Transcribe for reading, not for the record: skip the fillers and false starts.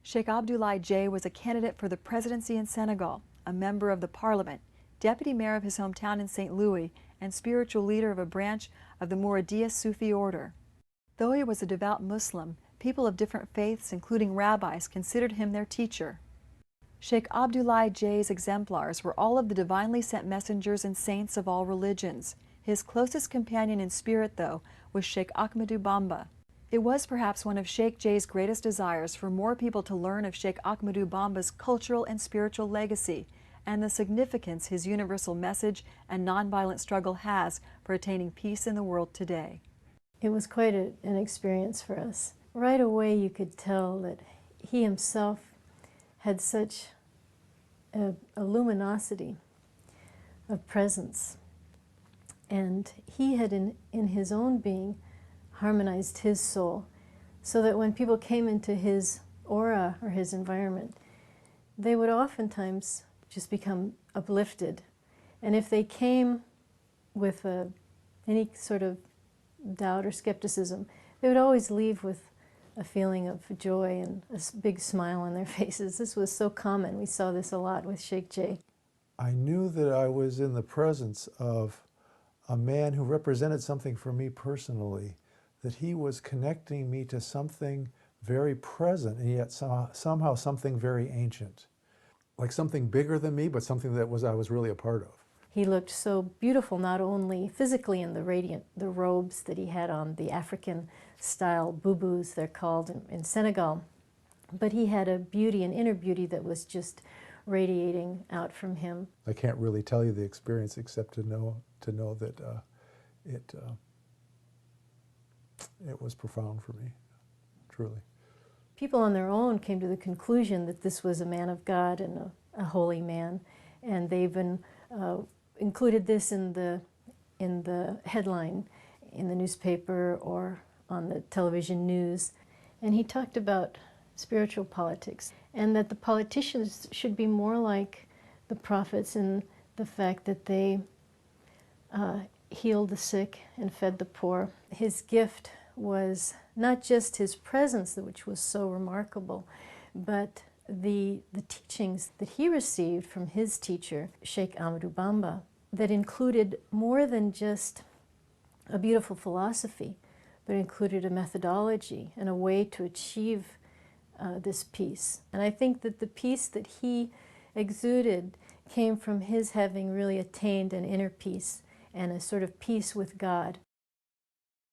Sheikh Abdoulaye Dieye was a candidate for the presidency in Senegal, a member of the parliament, deputy mayor of his hometown in St. Louis, and spiritual leader of a branch of the Dieye Sufi order. Though he was a devout Muslim, people of different faiths, including rabbis, considered him their teacher. Sheikh Abdoulaye Diye's exemplars were all of the divinely sent messengers and saints of all religions. His closest companion in spirit, though, was Sheikh Ahmadou Bamba. It was perhaps one of Sheikh Diye's greatest desires for more people to learn of Sheikh Ahmadou Bamba's cultural and spiritual legacy and the significance his universal message and nonviolent struggle has for attaining peace in the world today. It was quite an experience for us. Right away you could tell that he himself had such a luminosity of presence, and he had in his own being harmonized his soul so that when people came into his aura or his environment, they would oftentimes just become uplifted. And if they came with any sort of doubt or skepticism, they would always leave with a feeling of joy and a big smile on their faces. This was so common. We saw this a lot with Sheikh Dieye. I knew that I was in the presence of a man who represented something for me personally, that he was connecting me to something very present and yet somehow something very ancient. Like something bigger than me, but something that I was really a part of. He looked so beautiful, not only physically in the robes that he had on, the African-style boubous, they're called in Senegal, but he had a beauty, an inner beauty that was just radiating out from him. I can't really tell you the experience except to know that it was profound for me, truly. People on their own came to the conclusion that this was a man of God and a holy man, and they even included this in the headline in the newspaper or on the television news. And he talked about spiritual politics and that the politicians should be more like the prophets in the fact that they healed the sick and fed the poor. His gift was not just his presence, which was so remarkable, but the teachings that he received from his teacher, Sheikh Ahmadou Bamba, that included more than just a beautiful philosophy, but included a methodology and a way to achieve this peace. And I think that the peace that he exuded came from his having really attained an inner peace and a sort of peace with God.